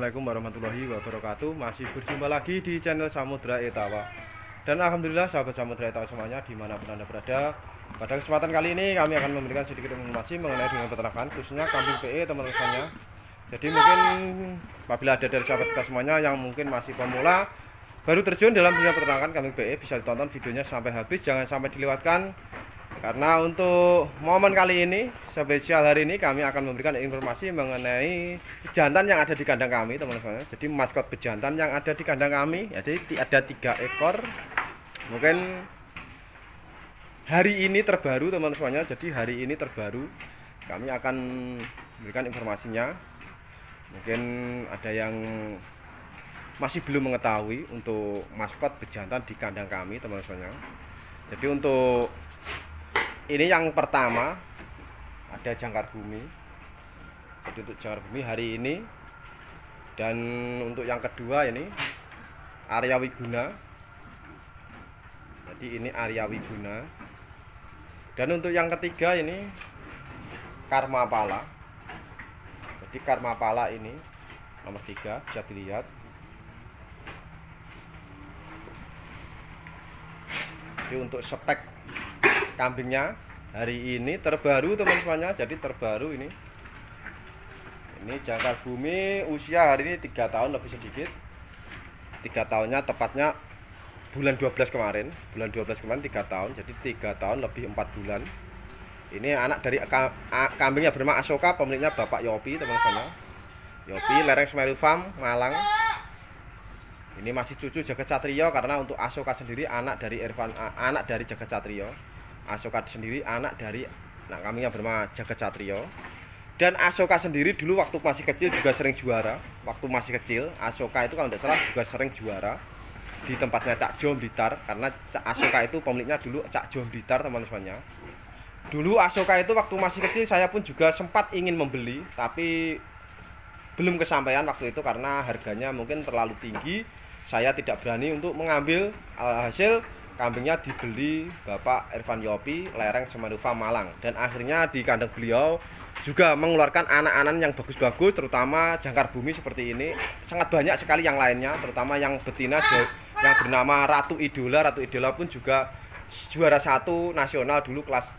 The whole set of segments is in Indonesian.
Assalamualaikum warahmatullahi wabarakatuh. Masih berjumpa lagi di channel Samudra Etawa. Dan alhamdulillah sahabat Samudra Etawa semuanya dimanapun Anda berada, pada kesempatan kali ini kami akan memberikan sedikit informasi mengenai dunia peternakan, khususnya kambing PE teman-teman semuanya. Jadi mungkin apabila ada dari sahabat kita semuanya yang mungkin masih pemula, baru terjun dalam dunia peternakan kambing PE, bisa ditonton videonya sampai habis, jangan sampai dilewatkan. Karena untuk momen kali ini, spesial hari ini, kami akan memberikan informasi mengenai pejantan yang ada di kandang kami, teman-teman. Jadi maskot pejantan yang ada di kandang kami, ya, jadi ada 3 ekor. Mungkin hari ini terbaru, teman-teman semuanya. Jadi hari ini terbaru, kami akan memberikan informasinya. Mungkin ada yang masih belum mengetahui untuk maskot pejantan di kandang kami, teman-teman semuanya. Jadi untuk ini yang pertama ada jangkar bumi. Jadi untuk jangkar bumi hari ini. Dan untuk yang kedua ini Arya Wiguna. Jadi ini Arya Wiguna. Dan untuk yang ketiga ini Karma Pala. Jadi Karma Pala ini nomor 3, bisa dilihat. Jadi untuk spek kambingnya hari ini terbaru, teman semuanya. Jadi terbaru ini jangkar bumi, usia hari ini 3 tahun lebih sedikit. 3 tahunnya tepatnya bulan 12 kemarin. Bulan 12 kemarin 3 tahun. Jadi 3 tahun lebih 4 bulan. Ini anak dari kambingnya bernama Asoka, pemiliknya Bapak Yopi, teman semuanya. Yopi, Lereng Semeru Farm, Malang. Ini masih cucu Jagat Satrio, karena untuk Asoka sendiri anak dari anak dari Jagat Satrio. Asoka sendiri anak dari kambingnya bernama Jagat Satrio. Dan Asoka sendiri dulu waktu masih kecil juga sering juara. Waktu masih kecil Asoka itu kalau tidak salah juga sering juara di tempatnya Cak Jom Blitar, karena Asoka itu pemiliknya dulu Cak Jom Blitar, teman-temannya. Dulu Asoka itu waktu masih kecil saya pun juga sempat ingin membeli, tapi belum kesampaian waktu itu karena harganya mungkin terlalu tinggi. Saya tidak berani untuk mengambil, hasil kambingnya dibeli Bapak Irfan Yopi, Lereng Semeru Farm, Malang. Dan akhirnya di kandang beliau juga mengeluarkan anak-anak yang bagus-bagus, terutama jangkar bumi seperti ini. Sangat banyak sekali yang lainnya, terutama yang betina yang bernama Ratu Idola. Ratu Idola pun juga juara 1 nasional dulu, kelas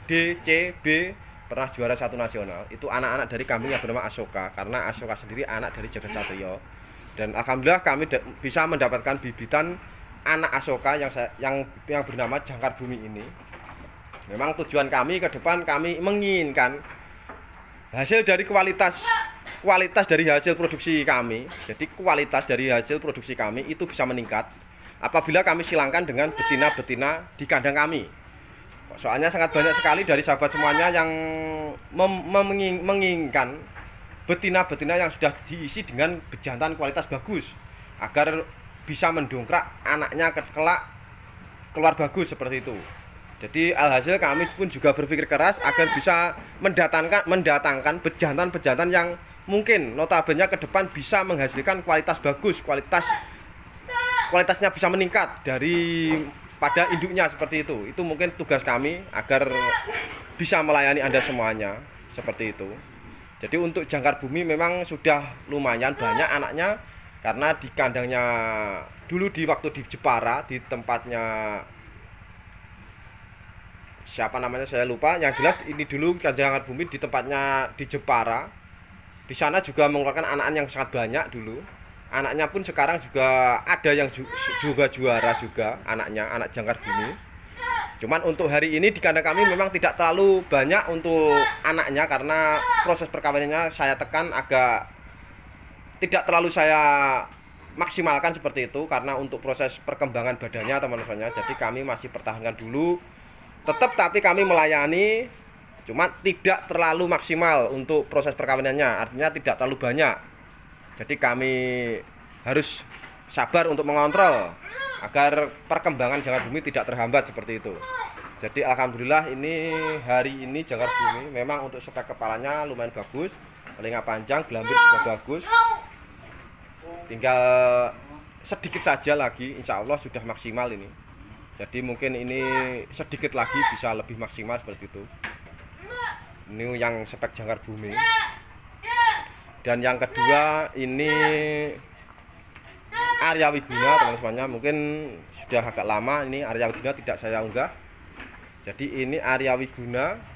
D, C, B, pernah juara 1 nasional. Itu anak-anak dari kambing yang bernama Asoka, karena Asoka sendiri anak dari Jagat Satrio. Dan alhamdulillah kami bisa mendapatkan bibitan anak Asoka yang bernama jangkar bumi ini. Memang tujuan kami ke depan, kami menginginkan hasil dari kualitas dari hasil produksi kami. Jadi kualitas dari hasil produksi kami itu bisa meningkat apabila kami silangkan dengan betina-betina di kandang kami. Soalnya sangat banyak sekali dari sahabat semuanya yang menginginkan betina-betina yang sudah diisi dengan bejantan kualitas bagus, agar bisa mendongkrak anaknya kelak keluar bagus seperti itu. Jadi alhasil kami pun juga berpikir keras agar bisa mendatangkan bejantan-bejantan yang mungkin notabene ke depan bisa menghasilkan kualitas bagus, kualitasnya bisa meningkat dari pada induknya seperti itu. Itu mungkin tugas kami agar bisa melayani Anda semuanya seperti itu. Jadi untuk jangkar bumi memang sudah lumayan banyak anaknya, karena di kandangnya dulu di waktu di Jepara, di tempatnya siapa namanya saya lupa, yang jelas ini dulu jangkar bumi di tempatnya di Jepara. Di sana juga mengeluarkan anak-anak yang sangat banyak dulu. Anaknya pun sekarang juga ada yang juga juara juga anaknya, anak jangkar bumi. Cuman untuk hari ini di kandang kami memang tidak terlalu banyak untuk anaknya, karena proses perkawinannya saya tekan agak tidak terlalu saya maksimalkan seperti itu, karena untuk proses perkembangan badannya, teman-teman. Jadi kami masih pertahankan dulu tetap, tapi kami melayani, cuma tidak terlalu maksimal untuk proses perkawinannya, artinya tidak terlalu banyak. Jadi kami harus sabar untuk mengontrol agar perkembangan jangkar bumi tidak terhambat seperti itu. Jadi alhamdulillah ini hari ini jangkar bumi memang untuk spek kepalanya lumayan bagus, telinga panjang, gelambir juga bagus. Tinggal sedikit saja lagi, insya Allah sudah maksimal ini. Jadi mungkin ini sedikit lagi bisa lebih maksimal seperti itu. Ini yang spek jangkar bumi. Dan yang kedua ini Arya Wiguna teman-temannya, mungkin sudah agak lama ini Arya Wiguna tidak saya unggah. Jadi ini Arya Wiguna.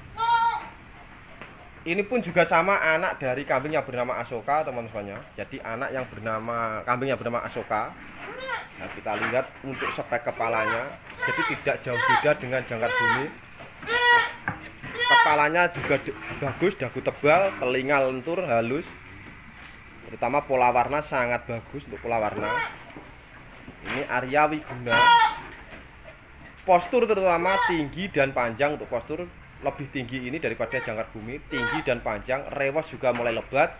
Ini pun juga sama anak dari kambing yang bernama Asoka teman-temannya. Jadi anak yang bernama kambing yang bernama Asoka. Nah, kita lihat untuk spek kepalanya. Jadi tidak jauh beda dengan jangkar bumi. Kepalanya juga bagus, dagu tebal, telinga lentur, halus. Terutama pola warna sangat bagus untuk pola warna. Ini Arya Wiguna. Postur terutama tinggi dan panjang, untuk postur lebih tinggi ini daripada jangkar bumi, tinggi dan panjang, rewas juga mulai lebat.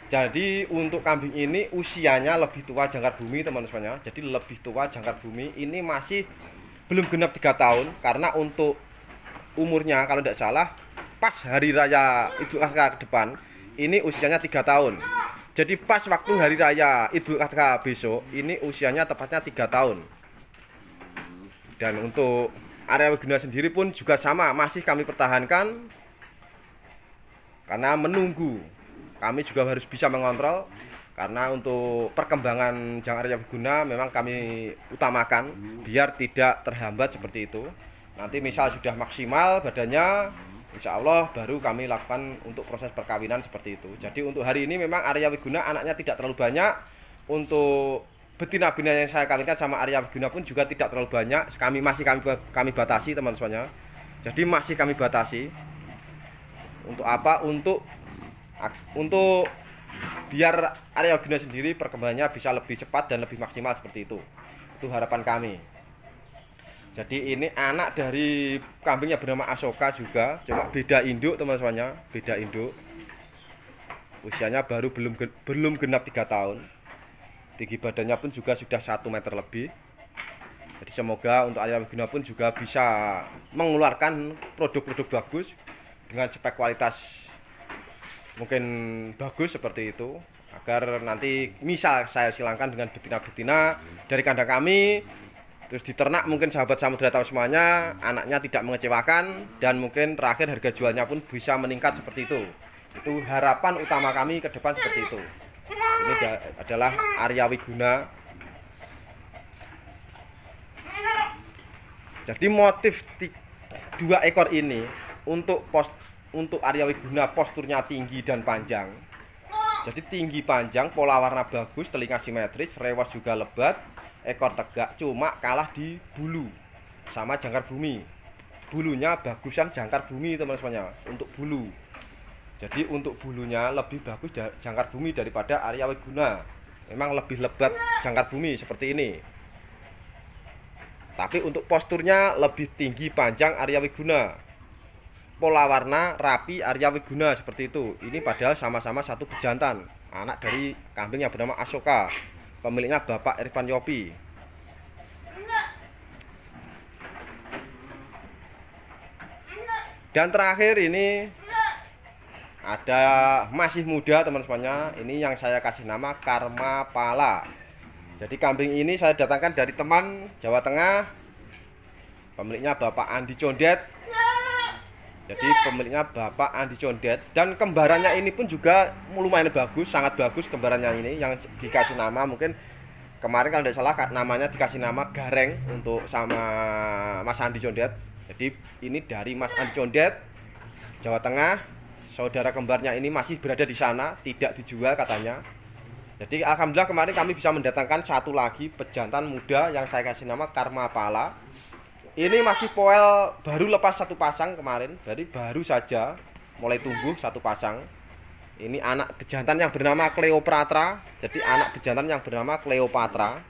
Jadi untuk kambing ini usianya lebih tua jangkar bumi teman-teman. Jadi lebih tua jangkar bumi, ini masih belum genap 3 tahun karena untuk umurnya kalau tidak salah pas hari raya Idul Adha ke depan ini usianya 3 tahun. Jadi pas waktu hari raya Idul Adha besok ini usianya tepatnya 3 tahun. Dan untuk Arya Wiguna sendiri pun juga sama, masih kami pertahankan karena menunggu. Kami juga harus bisa mengontrol karena untuk perkembangan Jang Arya Wiguna memang kami utamakan biar tidak terhambat seperti itu. Nanti misal sudah maksimal badannya, insya Allah baru kami lakukan untuk proses perkawinan seperti itu. Jadi untuk hari ini memang Arya Wiguna anaknya tidak terlalu banyak. Untuk betina-betina yang saya kawinkan sama Arya Wiguna pun juga tidak terlalu banyak. Kami batasi teman-teman. Jadi masih kami batasi. Untuk apa? Untuk biar Arya Wiguna sendiri perkembangannya bisa lebih cepat dan lebih maksimal seperti itu. Itu harapan kami. Jadi ini anak dari kambingnya bernama Asoka juga, cuma beda induk teman-teman, beda induk. Usianya baru belum genap 3 tahun. Tinggi badannya pun juga sudah 1 meter lebih. Jadi semoga untuk Arya Wiguna pun juga bisa mengeluarkan produk-produk bagus dengan spek kualitas mungkin bagus seperti itu, agar nanti misal saya silangkan dengan betina-betina dari kandang kami terus diternak, mungkin sahabat samudra tahu semuanya, anaknya tidak mengecewakan dan mungkin terakhir harga jualnya pun bisa meningkat seperti itu. Itu harapan utama kami ke depan seperti itu. Ini adalah Arya Wiguna. Jadi motif 2 ekor ini untuk Arya Wiguna posturnya tinggi dan panjang. Jadi tinggi panjang, pola warna bagus, telinga simetris, rewas juga lebat, ekor tegak, cuma kalah di bulu sama jangkar bumi. Bulunya bagusan jangkar bumi teman-teman, untuk bulu. Jadi untuk bulunya lebih bagus jangkar bumi daripada Arya Wiguna. Memang lebih lebat jangkar bumi seperti ini. Tapi untuk posturnya lebih tinggi panjang Arya Wiguna. Pola warna rapi Arya Wiguna seperti itu. Ini padahal sama-sama satu bejantan, anak dari kambing yang bernama Asoka. Pemiliknya Bapak Irfan Yopi. Dan terakhir ini ada masih muda teman-temannya, ini yang saya kasih nama Karma Pala. Jadi kambing ini saya datangkan dari teman Jawa Tengah. Pemiliknya Bapak Andi Condet. Jadi pemiliknya Bapak Andi Condet. Dan kembarannya ini pun juga lumayan bagus, sangat bagus kembarannya ini. Yang dikasih nama mungkin kemarin kalau tidak salah namanya dikasih nama Gareng untuk sama Mas Andi Condet. Jadi ini dari Mas Andi Condet, Jawa Tengah. Saudara kembarnya ini masih berada di sana, tidak dijual katanya. Jadi alhamdulillah kemarin kami bisa mendatangkan satu lagi pejantan muda yang saya kasih nama Karma Pala. Ini masih poel, baru lepas 1 pasang kemarin, jadi baru saja mulai tumbuh 1 pasang. Ini anak pejantan yang bernama Cleopatra. Jadi anak pejantan yang bernama Cleopatra.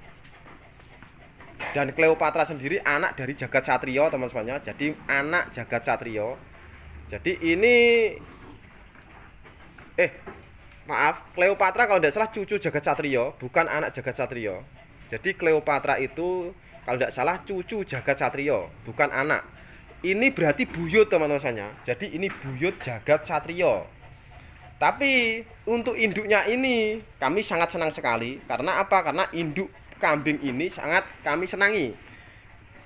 Dan Cleopatra sendiri anak dari Jagat Satrio teman-temannya. Jadi anak Jagat Satrio. Jadi ini maaf, Cleopatra kalau tidak salah cucu Jagat Satrio, bukan anak Jagat Satrio. Jadi Cleopatra itu kalau tidak salah cucu Jagat Satrio, bukan anak. Ini berarti buyut teman-teman. Jadi ini buyut Jagat Satrio. Tapi untuk induknya ini kami sangat senang sekali. Karena apa? Karena induk kambing ini sangat kami senangi.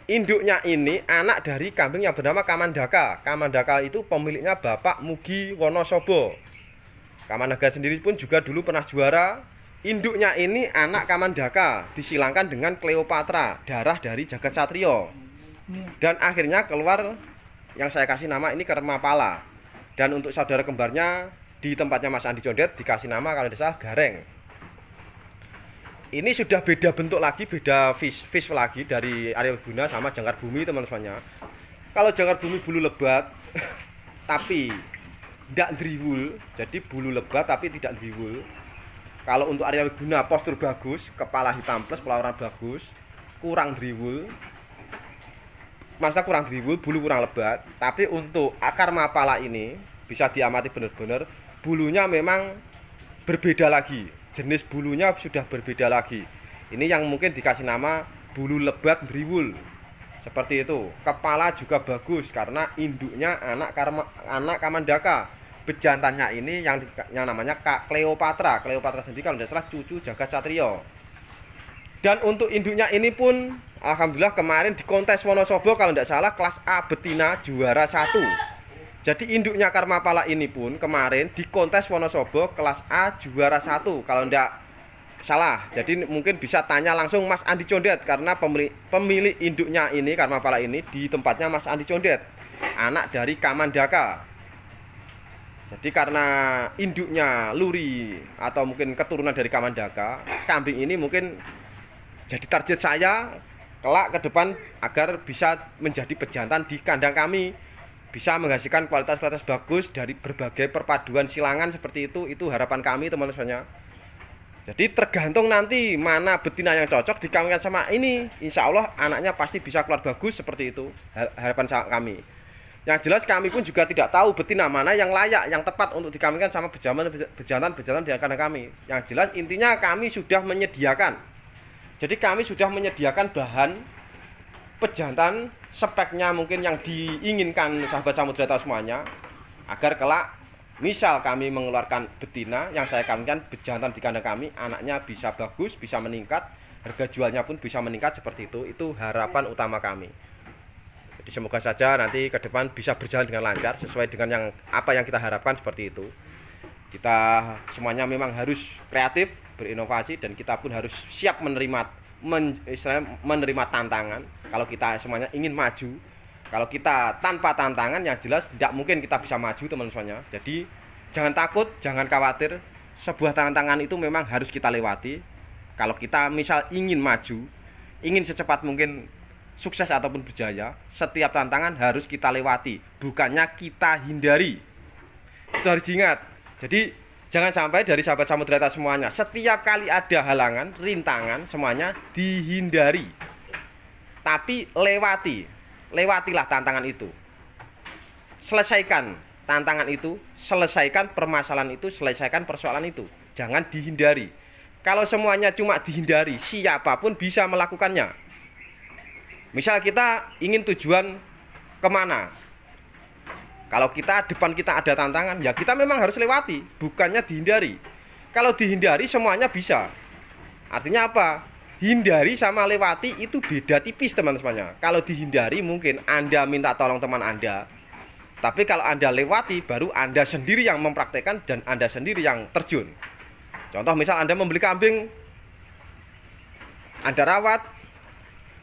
Induknya ini anak dari kambing yang bernama Kamandaka. Kamandaka itu pemiliknya Bapak Mugi Wonosobo. Kamandaka sendiri pun juga dulu pernah juara. Induknya ini anak Kamandaka, disilangkan dengan Cleopatra, darah dari Jagat Satrio. Dan akhirnya keluar yang saya kasih nama ini Karmapala. Dan untuk saudara kembarnya di tempatnya Mas Andi Condet dikasih nama kalau tidak salah Gareng. Ini sudah beda bentuk lagi, beda fish lagi dari Arya Wiguna sama Jangkar Bumi teman-temannya. Kalau Jangkar Bumi bulu lebat tapi tidak driwul, jadi bulu lebat tapi tidak driwul. Kalau untuk Arya Wiguna postur bagus, kepala hitam plus pelawaran bagus, kurang driwul. Masa kurang driwul, bulu kurang lebat. Tapi untuk Karmapala ini bisa diamati benar-benar bulunya memang berbeda lagi. Jenis bulunya sudah berbeda lagi. Ini yang mungkin dikasih nama bulu lebat driwul. Seperti itu. Kepala juga bagus karena induknya anak Kamandaka. Bejantannya ini yang namanya Cleopatra. Cleopatra sendiri kalau tidak salah cucu Jagat Satrio. Dan untuk induknya ini pun alhamdulillah kemarin di kontes Wonosobo kalau tidak salah kelas A betina juara 1. Jadi induknya Karmapala ini pun kemarin di kontes Wonosobo kelas A juara 1 kalau tidak salah. Jadi mungkin bisa tanya langsung Mas Andi Condet karena pemilik induknya ini Karmapala ini di tempatnya Mas Andi Condet, anak dari Kamandaka. Jadi karena induknya Luri atau mungkin keturunan dari Kamandaka, kambing ini mungkin jadi target saya kelak ke depan agar bisa menjadi pejantan di kandang kami, bisa menghasilkan kualitas-kualitas bagus dari berbagai perpaduan silangan seperti itu harapan kami teman-teman. Jadi tergantung nanti mana betina yang cocok dikawinkan sama ini, insya Allah anaknya pasti bisa keluar bagus seperti itu harapan kami. Yang jelas kami pun juga tidak tahu betina mana yang layak, yang tepat untuk dikawinkan sama bejantan di kandang kami. Yang jelas intinya kami sudah menyediakan. Jadi kami sudah menyediakan bahan pejantan speknya mungkin yang diinginkan sahabat Samudra tahu semuanya, agar kelak misal kami mengeluarkan betina yang saya kawinkan bejantan di kandang kami, anaknya bisa bagus, bisa meningkat, harga jualnya pun bisa meningkat seperti itu. Itu harapan utama kami. Jadi semoga saja nanti ke depan bisa berjalan dengan lancar sesuai dengan apa yang kita harapkan seperti itu. Kita semuanya memang harus kreatif, berinovasi, dan kita pun harus siap menerima tantangan. Kalau kita semuanya ingin maju, kalau kita tanpa tantangan yang jelas tidak mungkin kita bisa maju teman-teman. Jadi jangan takut, jangan khawatir. Sebuah tantangan itu memang harus kita lewati. Kalau kita misal ingin maju, ingin secepat mungkin sukses ataupun berjaya, setiap tantangan harus kita lewati, bukannya kita hindari. Itu harus diingat. Jadi jangan sampai dari sahabat Samudra semuanya, setiap kali ada halangan, rintangan, semuanya dihindari. Tapi lewatilah tantangan itu. Selesaikan tantangan itu, selesaikan permasalahan itu, selesaikan persoalan itu. Jangan dihindari. Kalau semuanya cuma dihindari, siapapun bisa melakukannya. Misal kita ingin tujuan kemana, kalau depan kita ada tantangan, ya kita memang harus lewati, bukannya dihindari. Kalau dihindari semuanya bisa. Artinya apa? Hindari sama lewati itu beda tipis teman-temannya. Kalau dihindari mungkin Anda minta tolong teman Anda, tapi kalau Anda lewati baru Anda sendiri yang mempraktekkan dan Anda sendiri yang terjun. Contoh misal Anda membeli kambing, Anda rawat,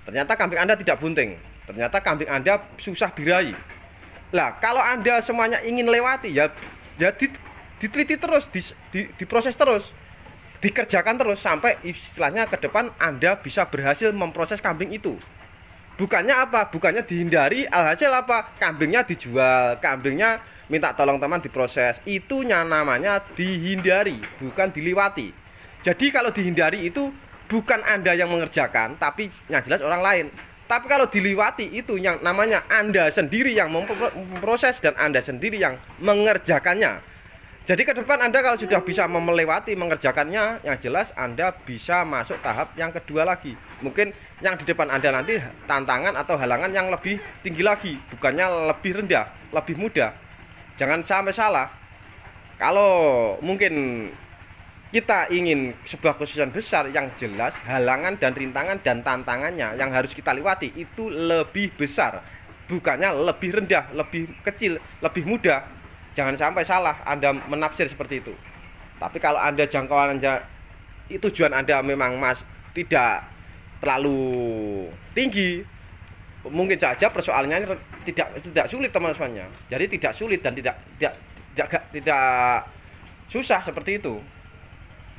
ternyata kambing Anda tidak bunting, ternyata kambing Anda susah birahi. Lah, kalau Anda semuanya ingin lewati, ya diteliti terus, diproses terus, dikerjakan terus sampai istilahnya ke depan Anda bisa berhasil memproses kambing itu. Bukannya apa? Bukannya dihindari, alhasil apa? Kambingnya dijual, kambingnya minta tolong teman diproses. Itu namanya dihindari, bukan dilewati. Jadi kalau dihindari itu bukan Anda yang mengerjakan, tapi yang jelas orang lain. Tapi kalau dilewati itu yang namanya Anda sendiri yang memproses dan Anda sendiri yang mengerjakannya. Jadi ke depan Anda kalau sudah bisa melewati mengerjakannya, yang jelas Anda bisa masuk tahap yang kedua lagi. Mungkin yang di depan Anda nanti tantangan atau halangan yang lebih tinggi lagi, bukannya lebih rendah, lebih mudah. Jangan sampai salah. Kalau mungkin kita ingin sebuah kesuksesan besar, yang jelas halangan dan rintangan dan tantangannya yang harus kita lewati itu lebih besar, bukannya lebih rendah, lebih kecil, lebih mudah. Jangan sampai salah Anda menafsir seperti itu. Tapi kalau Anda jangkauan Anda, tujuan Anda memang Mas tidak terlalu tinggi, mungkin saja persoalannya tidak sulit teman-temannya. Jadi tidak sulit dan tidak susah seperti itu.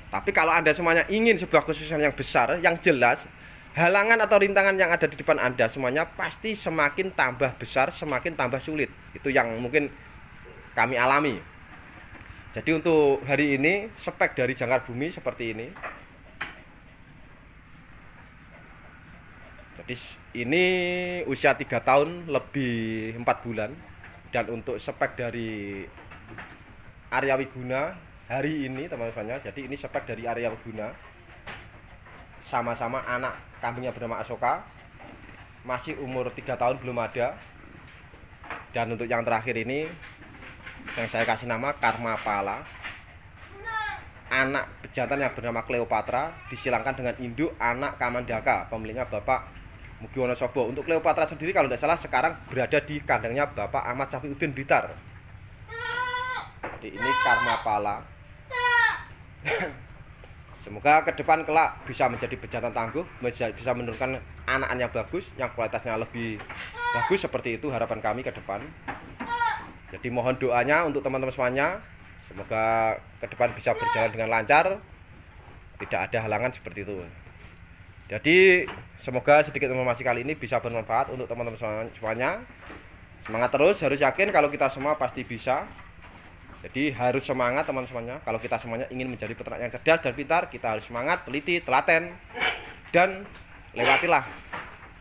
Tapi kalau Anda semuanya ingin sebuah kesuksesan yang besar, yang jelas, halangan atau rintangan yang ada di depan Anda semuanya pasti semakin tambah besar, semakin tambah sulit. Itu yang mungkin kami alami. Jadi untuk hari ini spek dari jangkar bumi seperti ini. Jadi ini usia 3 tahun lebih 4 bulan. Dan untuk spek dari Arya Wiguna hari ini teman-temannya, jadi ini spek dari Arya Wiguna, sama-sama anak kambingnya bernama Asoka, masih umur 3 tahun belum ada. Dan untuk yang terakhir ini yang saya kasih nama Karma Pala, anak pejantan yang bernama Cleopatra, disilangkan dengan induk anak Kamandaka, pemiliknya Bapak Mugi Wonosobo. Untuk Cleopatra sendiri kalau tidak salah sekarang berada di kandangnya Bapak Ahmad Syafiuddin Blitar. Jadi ini Karma Pala. Semoga ke depan kelak bisa menjadi pejantan tangguh, bisa menurunkan anak yang bagus, yang kualitasnya lebih bagus, seperti itu harapan kami ke depan. Jadi mohon doanya untuk teman-teman semuanya, semoga ke depan bisa berjalan dengan lancar, tidak ada halangan seperti itu. Jadi semoga sedikit informasi kali ini bisa bermanfaat untuk teman-teman semuanya. Semangat terus, harus yakin kalau kita semua pasti bisa. Jadi harus semangat teman semuanya. Kalau kita semuanya ingin menjadi peternak yang cerdas dan pintar, kita harus semangat, teliti, telaten, dan lewatilah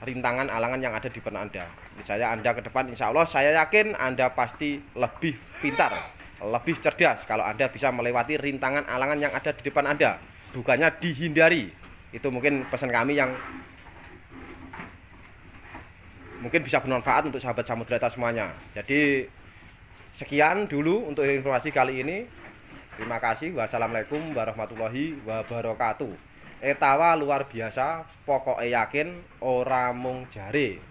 rintangan alangan yang ada di depan Anda. Misalnya Anda ke depan, insya Allah saya yakin Anda pasti lebih pintar, lebih cerdas kalau Anda bisa melewati rintangan alangan yang ada di depan Anda, bukannya dihindari. Itu mungkin pesan kami yang mungkin bisa bermanfaat untuk sahabat Samudra Eta semuanya. Jadi sekian dulu untuk informasi kali ini. Terima kasih. Wassalamualaikum warahmatullahi wabarakatuh. Etawa luar biasa, pokoknya yakin ora mung jare.